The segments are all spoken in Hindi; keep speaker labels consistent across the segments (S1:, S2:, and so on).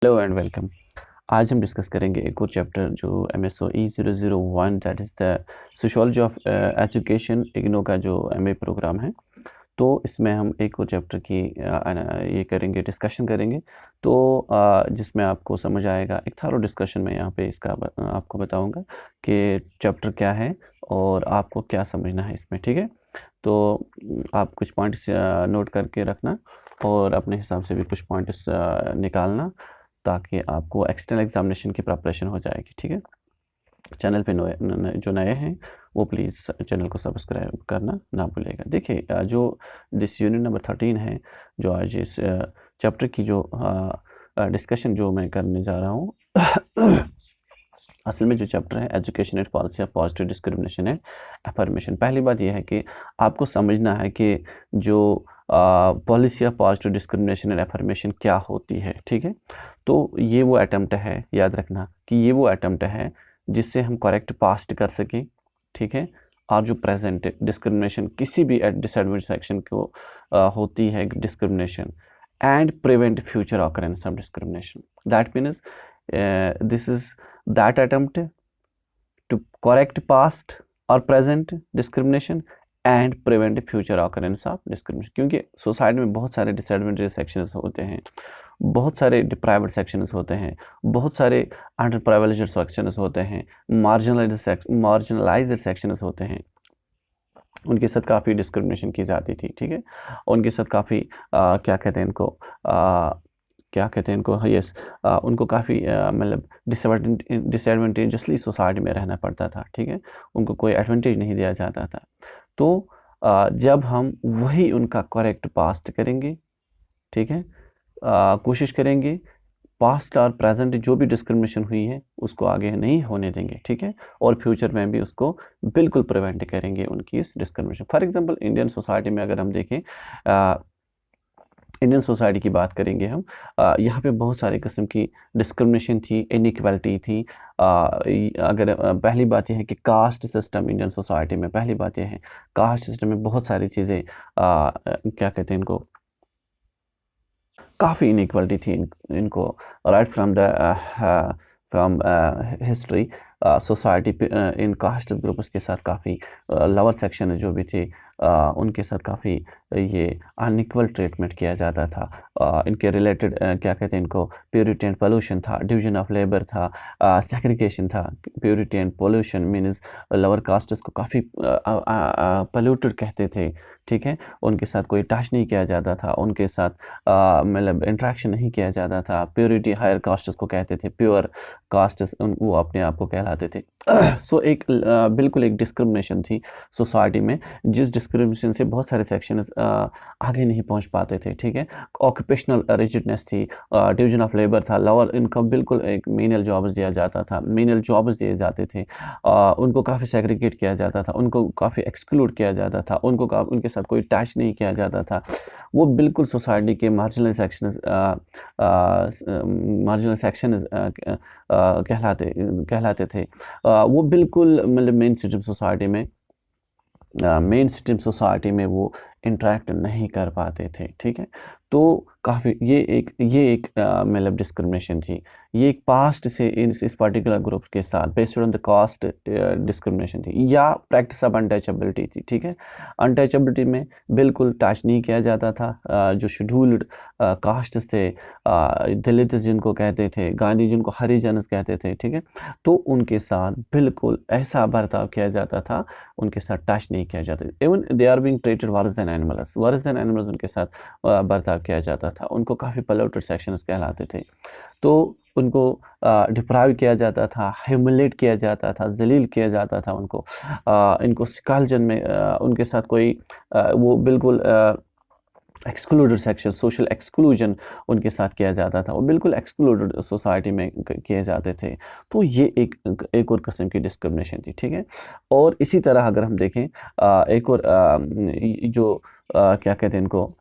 S1: Hello and welcome. आज हम डिस्कस करेंगे एक और चैप्टर जो MSOE 001 that is the sociology of education IGNOU का जो MA प्रोग्राम है। तो इसमें हम एक और चैप्टर की ये करेंगे, डिस्कशन करेंगे। तो जिसमें आपको समझ आएगा, एक थारो डिस्कशन में यहाँ पे इसका आपको बताऊँगा कि चैप्टर क्या है और आपको क्या समझना है इसमें, ठीक है। तो आप कुछ पॉइंट्स नोट करके रखना और अपने हिसाब से भी कुछ पॉइंट्स निकालना, ताकि आपको एक्सटर्नल एग्जामिनेशन की प्रिपरेशन हो जाएगी, ठीक है। चैनल पे जो नए हैं वो प्लीज़ चैनल को सब्सक्राइब करना ना भूलिएगा। देखिए, जो दिस यूनिट नंबर 13 है, जो आज इस चैप्टर की जो डिस्कशन जो मैं करने जा रहा हूँ असल में जो चैप्टर है education and policy of positive discrimination and affirmation. पहली बात यह है कि आपको समझना है कि जो policy of positive discrimination and affirmation क्या होती है, ठीक है। तो ये वो अटैम्प्ट है, याद रखना कि ये वो अटैम्प्ट है जिससे हम करेक्ट पास्ट कर सकें, ठीक है। और जो प्रेजेंट डिस्क्रिमिनेशन किसी भी डिसएडवांटेज सेक्शन को होती है discrimination, and prevent future occurrence of discrimination. That means this is that attempt to correct past or present discrimination and prevent future occurrence of discrimination। क्योंकि सोसाइटी में बहुत सारे डिसएडवांटेज सेक्शंस होते हैं, बहुत सारे डिप्राइव्ड सेक्शंस होते हैं, बहुत सारे अंडर प्रिविलेज्ड सेक्शंस होते हैं, मार्जिनलाइज्ड सेक्शंस होते हैं। उनके साथ काफ़ी डिस्क्रिमिनेशन की जाती थी, ठीक है। उनके साथ काफ़ी क्या कहते हैं इनको, यस, उनको काफ़ी मतलब डिसएडवांटेजसली सोसाइटी में रहना पड़ता था, ठीक है। उनको कोई एडवांटेज नहीं दिया जाता था। तो जब हम वही उनका करेक्ट पास्ट करेंगे, ठीक है, कोशिश करेंगे पास्ट और प्रेजेंट जो भी डिस्क्रिमिनेशन हुई है उसको आगे नहीं होने देंगे, ठीक है। और फ्यूचर में भी उसको बिल्कुल प्रिवेंट करेंगे उनकी इस discrimination. For example Indian society में अगर हम देखें, इंडियन सोसाइटी की बात करेंगे हम, यहाँ पे बहुत सारे किस्म की डिस्क्रिमिनेशन थी, इनइक्वालिटी थी। अगर पहली बात यह है कि कास्ट सिस्टम इंडियन सोसाइटी में, पहली बात यह है कास्ट सिस्टम में बहुत सारी चीज़ें क्या कहते हैं इनको, काफ़ी इनइक्वालिटी थी इनको right from history. Society in caste groups के साथ काफ़ी लोअर सेक्शन जो भी थे उनके साथ काफ़ी ये अनइक्वल ट्रीटमेंट किया जाता था। इनके रिलेटेड क्या कहते हैं इनको, प्योरिटी एंड पोल्यूशन था, डिवीजन ऑफ लेबर था, सेग्रीगेशन था। Purity and pollution means lower castes को काफ़ी पोल्यूटेड कहते थे, ठीक है। उनके साथ कोई टच नहीं किया जाता था, उनके साथ मतलब इंट्रैक्शन नहीं किया जाता था। प्योरिटी हायर कास्ट्स को कहते थे, प्योर कास्ट्स वो अपने आप को कहलाते थे। सो एक बिल्कुल एक डिस्क्रिमिनेशन थी सोसाइटी में, जिस डिस्क्रिमिनेशन से बहुत सारे सेक्शंस आगे नहीं पहुंच पाते थे, ठीक है। ऑक्यूपेशनल रिजिडनेस थी, डिवीजन ऑफ लेबर था, लोअर इनकम बिल्कुल एक मीनियल जॉब्स दिया जाता था, मीनियल जॉब्स दिए जाते थे। उनको काफ़ी सेग्रीगेट किया जाता था, उनको काफ़ी एक्सक्लूड किया जाता था, उनके साथ कोई टच नहीं किया जाता था। वो बिल्कुल सोसाइटी के मार्जिनल सेक्शन कहलाते थे। वो बिल्कुल मतलब मेन स्ट्रीम सोसाइटी में वो इंटरेक्ट नहीं कर पाते थे, ठीक है। तो काफ़ी ये एक मतलब डिस्क्रिमिनेशन थी। ये एक पास्ट से इस पर्टिकुलर ग्रुप के साथ based on the caste discrimination थी, या प्रैक्टिस ऑफ अनटचेबिलिटी थी, ठीक है। अनटचेबिलिटी में बिल्कुल टच नहीं किया जाता था। जो शेड्यूल्ड कास्ट थे, दलित जिनको कहते थे, गांधी जिनको हरिजनस कहते थे, ठीक है। तो उनके साथ बिल्कुल ऐसा बर्ताव किया जाता था, उनके साथ टच नहीं किया जाता। Even they are being treated worse than animals उनके साथ बर्ताव किया जाता था। उनको काफ़ी पोल्यूटेड सेक्शंस कहलाते थे। तो उनको डिप्राइव किया जाता था, ह्यूमिलेट किया जाता था, जलील किया जाता था उनको। इनको स्कल्जन में उनके साथ कोई वो बिल्कुल एक्सक्लूडेड सेक्शन, सोशल एक्सक्लूजन उनके साथ किया जाता था। वो बिल्कुल एक्सक्लूडेड सोसाइटी में किए जाते थे। तो ये एक और किस्म की डिस्क्रिमिनेशन थी, ठीक है। और इसी तरह अगर हम देखें एक और जो क्या कहते हैं इनको,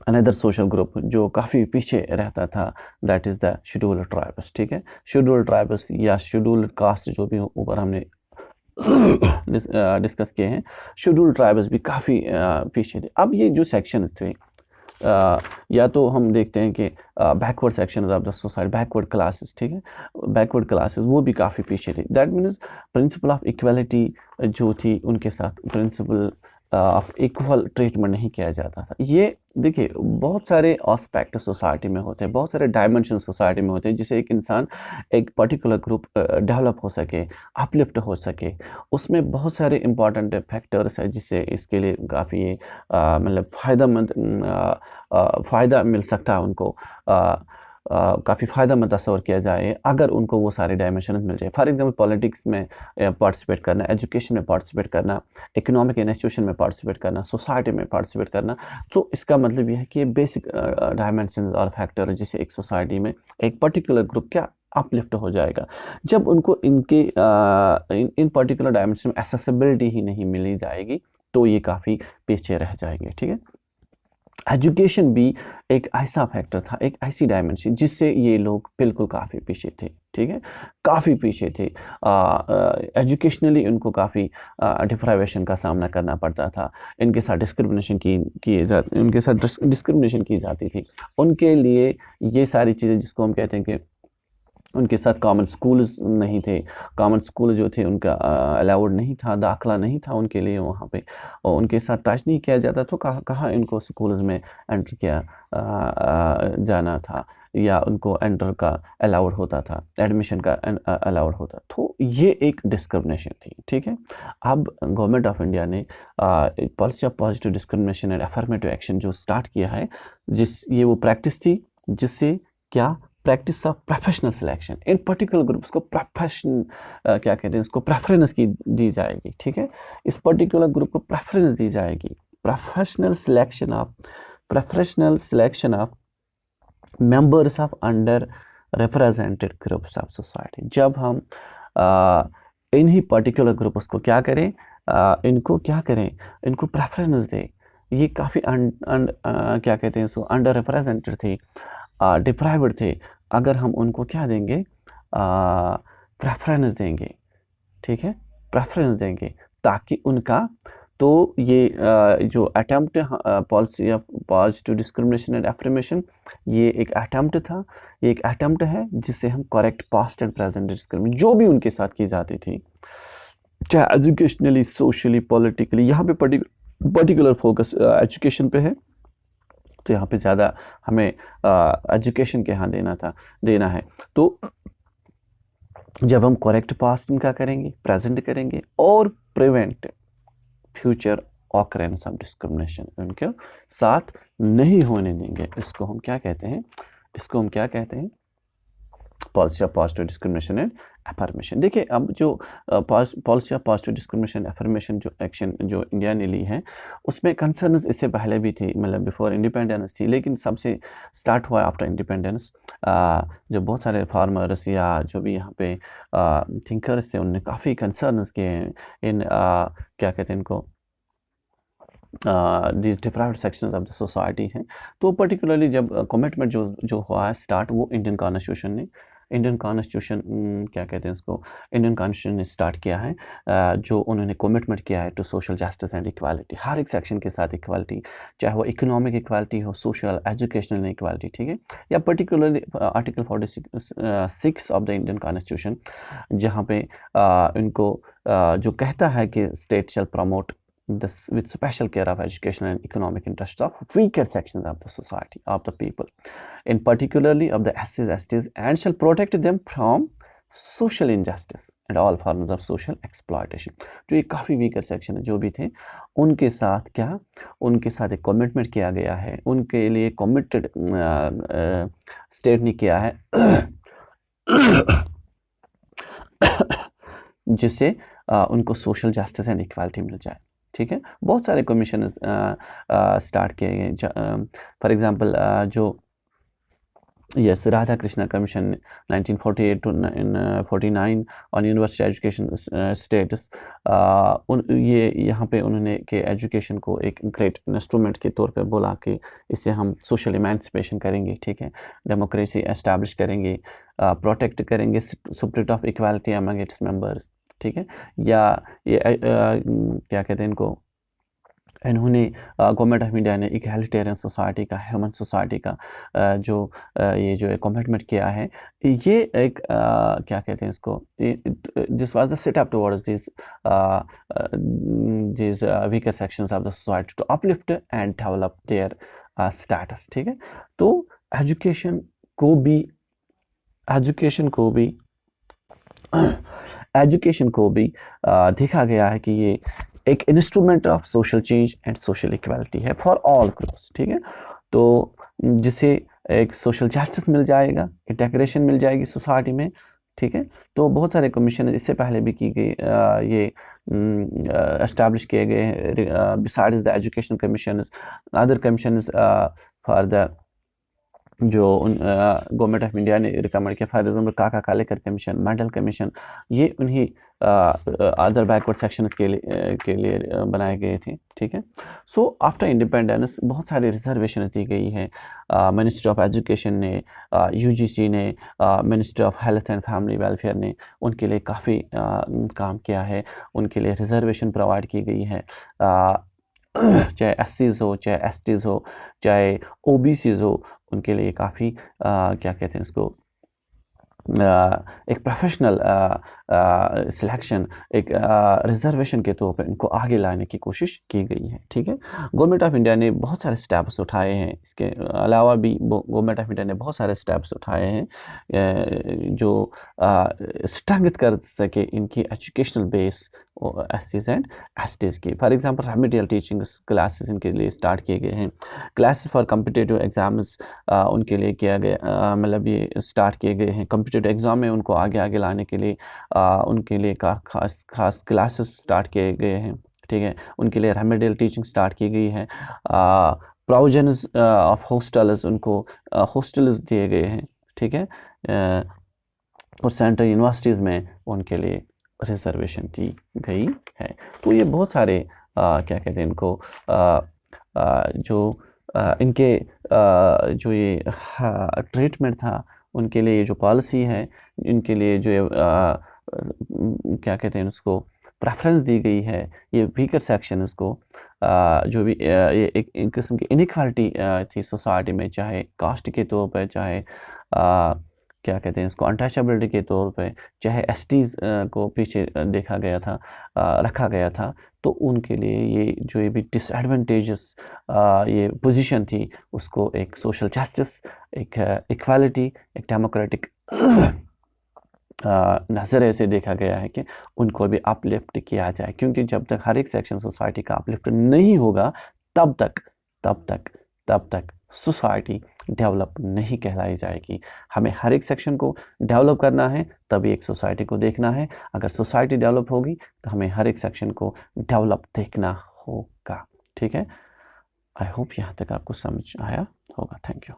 S1: अनदर सोशल ग्रुप जो काफ़ी पीछे रहता था, that is the scheduled tribes, ठीक है। शेड्यूल्ड ट्राइब्स या शेड्यूल्ड कास्ट जो भी ऊपर हमने डिस्कस किए हैं, शेड्यूल्ड ट्राइब्स भी काफ़ी पीछे थे। अब ये जो सेक्शन थे या तो हम देखते हैं कि backward section of the society, backward classes, ठीक है, बैकवर्ड क्लासेस वो भी काफ़ी पीछे थी। That means principle of equality जो थी उनके साथ प्रिंसिपल ऑफ इक्वल ट्रीटमेंट नहीं किया जाता था। ये देखिए बहुत सारे एस्पेक्ट सोसाइटी में होते हैं, बहुत सारे डायमेंशन सोसाइटी में होते हैं जिससे एक इंसान, एक पर्टिकुलर ग्रुप डेवलप हो सके, अपलिफ्ट हो सके। उसमें बहुत सारे इंपॉर्टेंट फैक्टर्स हैं जिससे इसके लिए काफ़ी मतलब फ़ायदा मिल सकता है उनको। काफ़ी फ़ायदेमंद तस्वर किया जाए अगर उनको वो सारे डायमेंशन मिल जाए। फॉर एग्जांपल पॉलिटिक्स में पार्टिसिपेट करना, एजुकेशन में पार्टिसिपेट करना, इकोनॉमिक इंस्टीट्यूशन में पार्टिसिपेट करना, सोसाइटी में पार्टिसिपेट करना। तो इसका मतलब ये है कि ये बेसिक डायमेंशंस और फैक्टर जिससे एक सोसाइटी में एक पर्टिकुलर ग्रुप क्या अपलिफ्ट हो जाएगा। जब उनको इन पर्टिकुलर डायमेंशन में एक्सेसिबिलिटी ही नहीं मिली जाएगी तो ये काफ़ी पीछे रह जाएंगे, ठीक है। एजुकेशन भी एक ऐसा फैक्टर था, एक ऐसी डायमेंशन जिससे ये लोग बिल्कुल काफ़ी पीछे थे, ठीक है, काफ़ी पीछे थे। एजुकेशनली उनको काफ़ी डिप्राइवेशन का सामना करना पड़ता था। इनके साथ डिस्क्रिमिनेशन की जाती थी। उनके लिए ये सारी चीज़ें जिसको हम कहते हैं कि उनके साथ कॉमन स्कूल्स नहीं थे। कॉमन स्कूल जो थे उनका अलाउड नहीं था, दाखिला नहीं था उनके लिए वहाँ पे, और उनके साथ टच नहीं किया जाता तो कहाँ इनको स्कूल्स में एंटर किया जाना था या उनको एंटर का अलाउड होता था, एडमिशन का अलाउड होता। तो ये एक डिस्क्रिमिनेशन थी, ठीक है। अब गवर्नमेंट ऑफ इंडिया ने policy of positive discrimination and affirmative action जो स्टार्ट किया है, ये वो प्रैक्टिस थी जिससे क्या, practice of professional selection in particular groups को प्रोफेशन क्या कहते हैं इसको, प्रेफरेंस की दी जाएगी, ठीक है। इस पर्टिकुलर ग्रुप को प्रेफरेंस दी जाएगी। Professional selection of members of under represented groups of society. जब हम इन्हीं पर्टिकुलर ग्रुप्स को क्या करें, इनको क्या करें, इनको प्रेफरेंस दें। ये काफ़ी क्या कहते हैं इसको, अंडर रिप्रेजेंटेड थे, डिप्राइव्ड थे। अगर हम उनको क्या देंगे, प्रेफरेंस देंगे, ठीक है, प्रेफरेंस देंगे ताकि उनका, तो ये जो attempt policy of positive discrimination and affirmation, ये एक अटेम्प्ट था, ये एक अटेम्प्ट है जिससे हम correct past and present discrimination जो भी उनके साथ की जाती थी, चाहे एजुकेशनली, सोशली, पॉलिटिकली, यहाँ पे पर्टिकुलर फोकस एजुकेशन पे है। तो यहाँ पे ज़्यादा हमें एजुकेशन के यहाँ देना है। तो जब हम करेक्ट पास्ट इनका करेंगे, प्रेजेंट करेंगे और prevent future occurrence of discrimination उनके साथ नहीं होने देंगे, इसको हम क्या कहते हैं, policy of positive discrimination and affirmation. देखिए अब जो policy of positive discrimination affirmation जो एक्शन जो इंडिया ने ली है, उसमें कंसर्न्स इससे पहले भी थी, मतलब बिफोर इंडिपेंडेंस थी, लेकिन सबसे स्टार्ट हुआ आफ्टर इंडिपेंडेंस। जब बहुत सारे फार्मर्स या जो भी यहाँ पे थिंकर्स थे उन्होंने काफ़ी कंसर्न्स किए इन क्या कहते हैं इनको, these deprived sections of the society हैं। तो पर्टिकुलरली जब कमिटमेंट जो हुआ है स्टार्ट, वो इंडियन कॉन्स्टिट्यूशन क्या कहते हैं इसको, इंडियन कॉन्स्टिट्यूशन ने स्टार्ट किया है। जो उन्होंने कमिटमेंट किया है to social justice and equality, हर एक सेक्शन के साथ इक्वालिटी, चाहे वो इकोनॉमिक इक्वालिटी हो, सोशल एजुकेशनल इक्वालिटी, ठीक है। या particularly article 46 of the Indian constitution, जहाँ पे इनको जो कहता है कि state shall promote this with special care of education and economic interests of weaker sections of the society, of the people, in particularly of the SCs, STs, and shall protect them from social injustice and all forms of social exploitation। जो ये काफ़ी वीकर सेक्शन है जो भी थे उनके साथ क्या, उनके साथ एक कमिटमेंट किया गया है, उनके लिए कमिटेड स्टेट ने किया है जिससे उनको सोशल जस्टिस एंड इक्वालिटी मिल जाए, ठीक है। बहुत सारे कमीशन स्टार्ट किए गए, फॉर एग्जांपल जो yes Radha Krishna commission 1948 to 49 on university education status, ये यहाँ पे उन्होंने कि एजुकेशन को एक ग्रेट इंस्ट्रूमेंट के तौर पे बोला कि इससे हम सोशल इमेंसिपेशन करेंगे, ठीक है, डेमोक्रेसी एस्टैब्लिश करेंगे, प्रोटेक्ट करेंगे spirit of equality among its members, ठीक है। या ये क्या कहते हैं इनको, इन्होंने गवर्नमेंट ऑफ इंडिया ने इक्वालिटेरियन सोसाइटी का, ह्यूमन सोसाइटी का जो ये जो कमिटमेंट किया है, ये एक क्या कहते हैं इसको, this was the set up towards this weaker sections of the society to uplift and develop their status. ठीक है, तो एजुकेशन को भी एजुकेशन को भी एजुकेशन को भी देखा गया है कि ये एक instrument of social change and social equality है फॉर ऑल ग्रुप्स। ठीक है, तो जिसे एक सोशल जस्टिस मिल जाएगा, इंटेग्रेशन मिल जाएगी सोसाइटी में। ठीक है, तो बहुत सारे कमीशन इससे पहले भी की गई, ये एस्टैब्लिश किए गए हैं। Besides the education commission, other commission for the जो गवर्नमेंट ऑफ इंडिया ने रिकमेंड किया, फॉर एग्जाम्पल काका कालेकर कमीशन, मंडल कमीशन, ये उन्हीं अदर बैकवर्ड सेक्शंस के लिए बनाए गए थे। ठीक है, सो आफ्टर इंडिपेंडेंस बहुत सारी रिजर्वेशन दी गई है। मिनिस्ट्री ऑफ एजुकेशन ने, यूजीसी ने, ministry of health and family welfare ने उनके लिए काफ़ी काम किया है, उनके लिए रिजर्वेशन प्रोवाइड की गई है। चाहे एससीज़ हो, चाहे एसटीज़ हो, चाहे ओबीसीज़ हो, उनके लिए काफ़ी क्या कहते हैं इसको, एक प्रोफेशनल सिलेक्शन, एक रिजर्वेशन के तौर पे इनको आगे लाने की कोशिश की गई है। ठीक है, गवर्नमेंट ऑफ इंडिया ने बहुत सारे स्टेप्स उठाए हैं, इसके अलावा भी गवर्नमेंट ऑफ इंडिया ने बहुत सारे स्टेप्स उठाए हैं जो स्ट्रेंथ कर सके इनकी एजुकेशनल बेस एससीज एंड एसटीज़ की। For example remedial teaching classes इनके लिए स्टार्ट किए गए हैं, क्लासेस फॉर कम्पिटिटिव एग्जाम्स उनके लिए किया गया, मतलब ये स्टार्ट किए गए हैं। कम्पिटिटिव एग्ज़ाम में उनको आगे लाने के लिए उनके लिए खास क्लासेस स्टार्ट किए गए हैं। ठीक है, उनके लिए रेमेडियल टीचिंग स्टार्ट की गई है। प्रोविजन्स ऑफ हॉस्टल्स, उनको हॉस्टल्स दिए गए हैं। ठीक है, और सेंट्रल यूनिवर्सिटीज़ में उनके लिए रिजर्वेशन दी गई है। तो ये बहुत सारे क्या कहते हैं इनको, जो इनके जो ये ट्रीटमेंट था, उनके लिए जो पॉलिसी है, इनके लिए जो क्या कहते हैं उसको प्रेफरेंस दी गई है, ये वीकर सेक्शंस को, जो भी ये एक किस्म की इनइक्वालिटी थी सोसाइटी में, चाहे कास्ट के तौर पर, चाहे क्या कहते हैं इसको अनटचेबिलिटी के तौर पे, चाहे एसटीज़ को पीछे देखा गया था, रखा गया था, तो उनके लिए ये जो ये भी डिसएडवांटेजेस ये पोजीशन थी, उसको एक सोशल जस्टिस, एक इक्वालिटी, एक डेमोक्रेटिक नज़रिए से देखा गया है कि उनको भी अपलिफ्ट किया जाए, क्योंकि जब तक हर एक सेक्शन सोसाइटी का अपलिफ्ट नहीं होगा, तब तक सोसाइटी डेवलप नहीं कहलाई जाएगी। हमें हर एक सेक्शन को डेवलप करना है, तभी एक सोसाइटी को देखना है। अगर सोसाइटी डेवलप होगी तो हमें हर एक सेक्शन को डेवलप देखना होगा। ठीक है, आई होप यहाँ तक आपको समझ आया होगा। Thank you.